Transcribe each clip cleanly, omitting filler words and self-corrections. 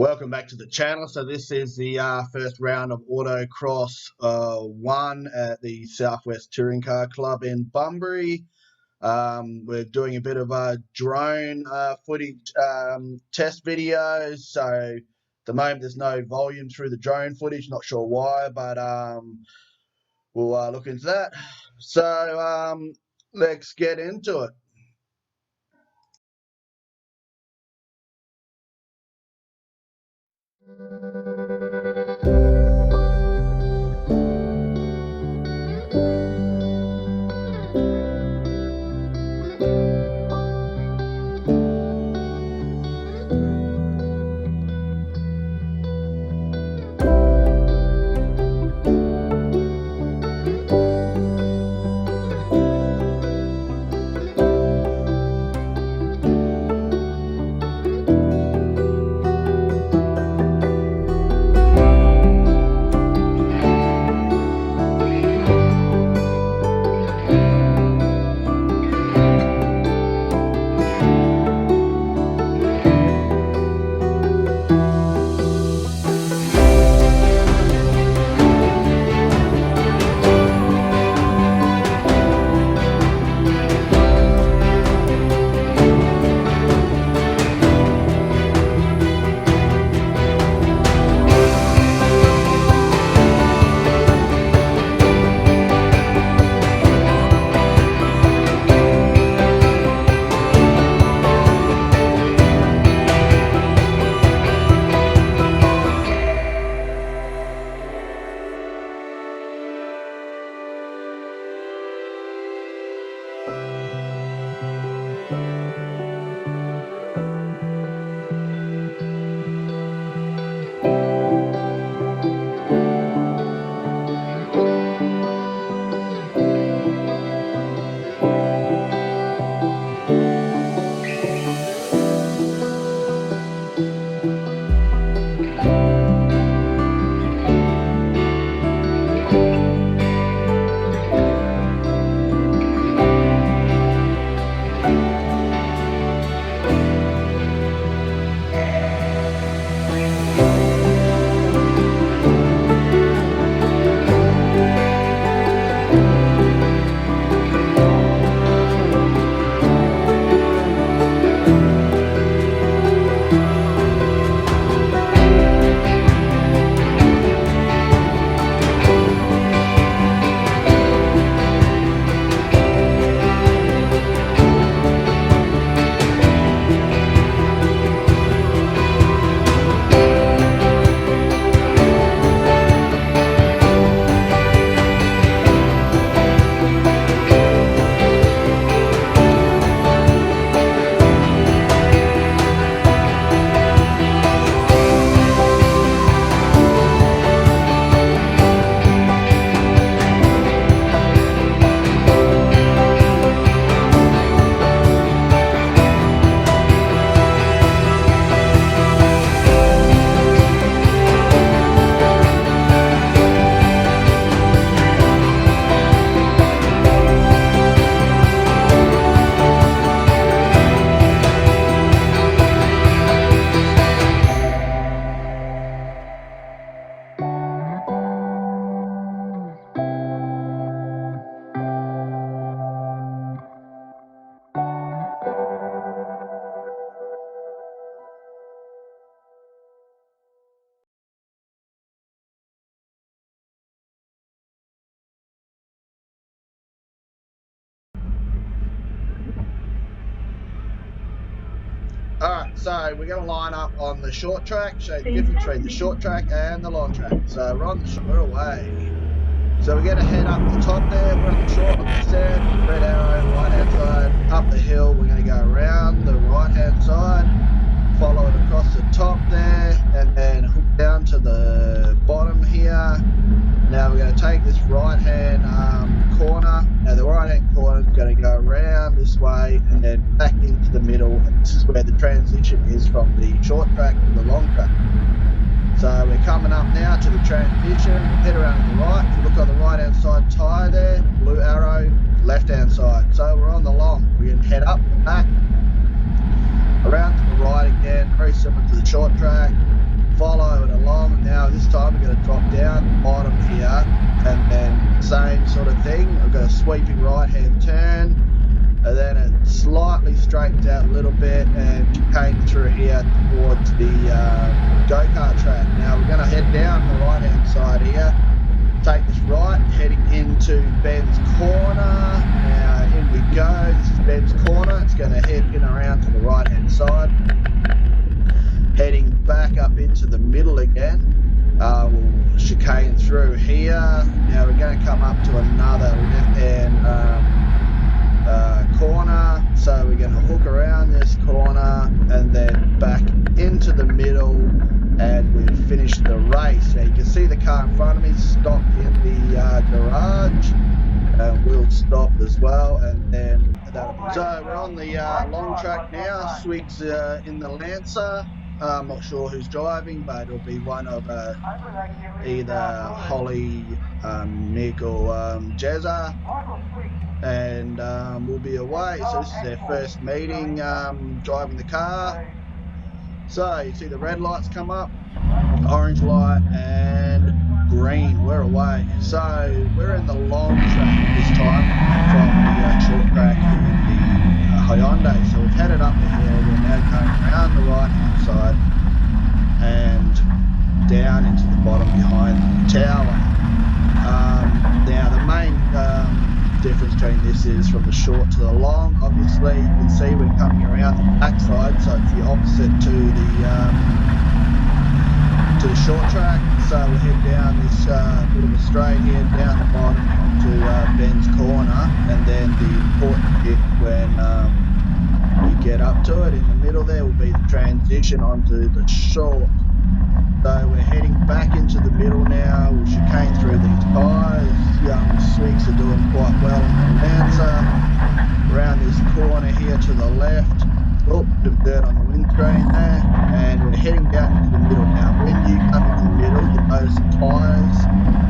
Welcome back to the channel. So this is the first round of Autocross 1 at the Southwest Touring Car Club in Bunbury. We're doing a bit of drone footage test videos. So at the moment there's no volume through the drone footage, not sure why, but we'll look into that. So let's get into it. Alright, so we're going to line up on the short track, show you the difference between the short track and the long track. So we're on the short, we're away. So we're going to head up the top there, we're on the short, like I said, red arrow, right hand side, up the hill, we're going to go around the right hand side, follow it across the top there, and then hook down to the bottom here. Now we're going to take this right hand corner. Now the right hand corner is going to go around this way and then back into the middle. And this is where the transition is from the short track to the long track. So we're coming up now to the transition. Head around to the right. If you look on the right hand side tyre there, blue arrow, left hand side. So we're on the long. We're going to head up and back, around to the right again, very similar to the short track. same sort of thing. I've got a sweeping right-hand turn, and then it slightly straightens out a little bit and came through here towards the go-kart track. Now we're going to head down the right-hand side here, take this right, heading into Ben's Corner. Now in we go, this is Ben's Corner. It's going to head in around to the right-hand side, heading back up into the middle again. We'll chicane through here. Now we're going to come up to another left-hand corner, so we're going to hook around this corner and then back into the middle, and we've finished the race. Now you can see the car in front of me stopped in the garage, and we'll stop as well, and then so we're on the long track now. Swig's in the Lancer. I'm not sure who's driving, but it'll be one of either Holly, Mick, or Jezza, and we'll be away. So this is their first meeting driving the car. So you see the red lights come up, orange light, and green. We're away. So we're in the long track this time from the short track in the Hyundai. So we've headed up the hill. We're now going around the right hand side and down into the bottom behind the tower. Now the main difference between this is from the short to the long. Obviously you can see we're coming around the back side, so it's the opposite to the short track. So we'll head down this bit of a straight here, down the bottom to Ben's Corner, and then the important bit when we get up to it in the middle there will be the transition onto the short. So we're heading back into the middle now. We'll chicane through these tyres. Young Swigs are doing quite well in the Lancer. Around this corner here to the left. Oh, bit of dirt on the windscreen there. And we're heading down into the middle now. When you come into the middle, you'll notice the tyres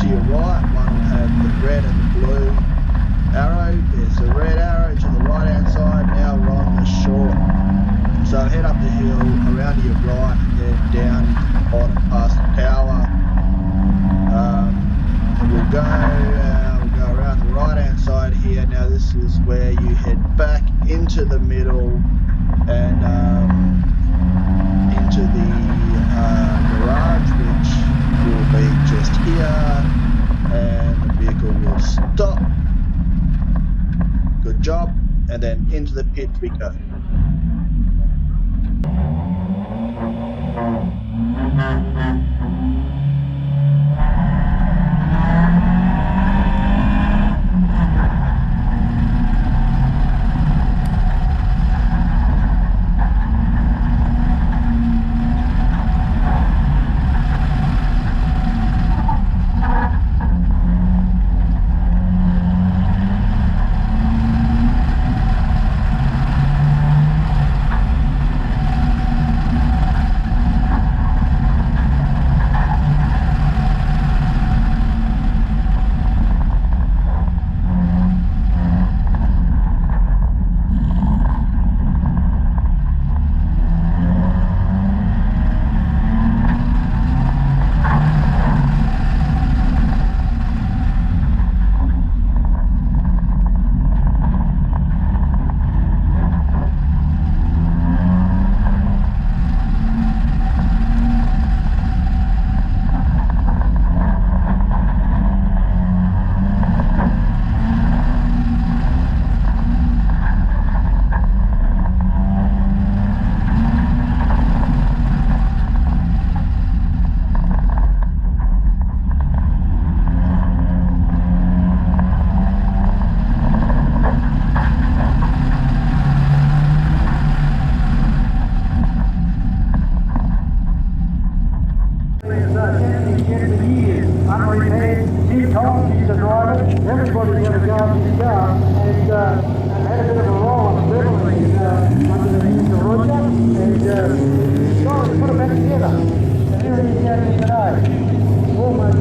to your right. One will have the red and the blue arrow. There's the red arrow to the right hand side. Now we're on the short. So head up the hill, around to your right, and then down into the bottom past the tower. And we'll go around the right hand side here. Now this is where you head back into the middle and into the garage, which will be just here, and the vehicle will stop. Good job. And then into the pit we go. Everybody's got a go in his car, and had a bit of a roll on the pedal underneath the Roger, and tried to put it back together. And here he is down here today. Almost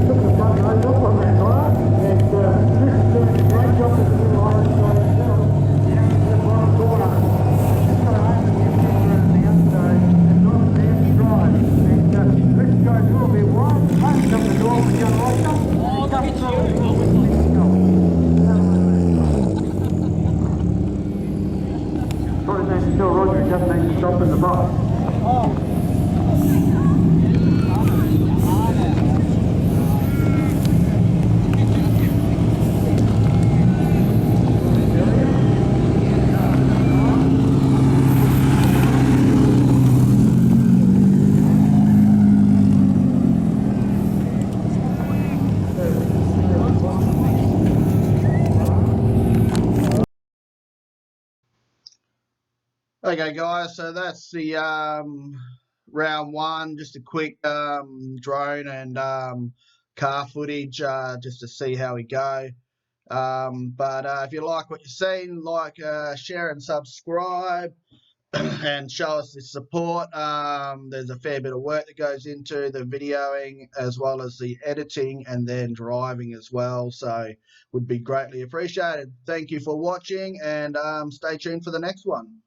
took the front nose off on that tyre, and Chris is doing a great job with the new line inside himself. Down to the bottom corner. Just got to open the engine around the outside, and not the empty drive. And Chris goes a little bit wide, opens up the door with the other Roger. Comes through. and then you stop in the box. Okay, guys, so that's the round one, just a quick drone and car footage just to see how we go. But if you like what you've seen, like, share and subscribe and show us the support. There's a fair bit of work that goes into the videoing as well as the editing and then driving as well, so would be greatly appreciated. Thank you for watching, and stay tuned for the next one.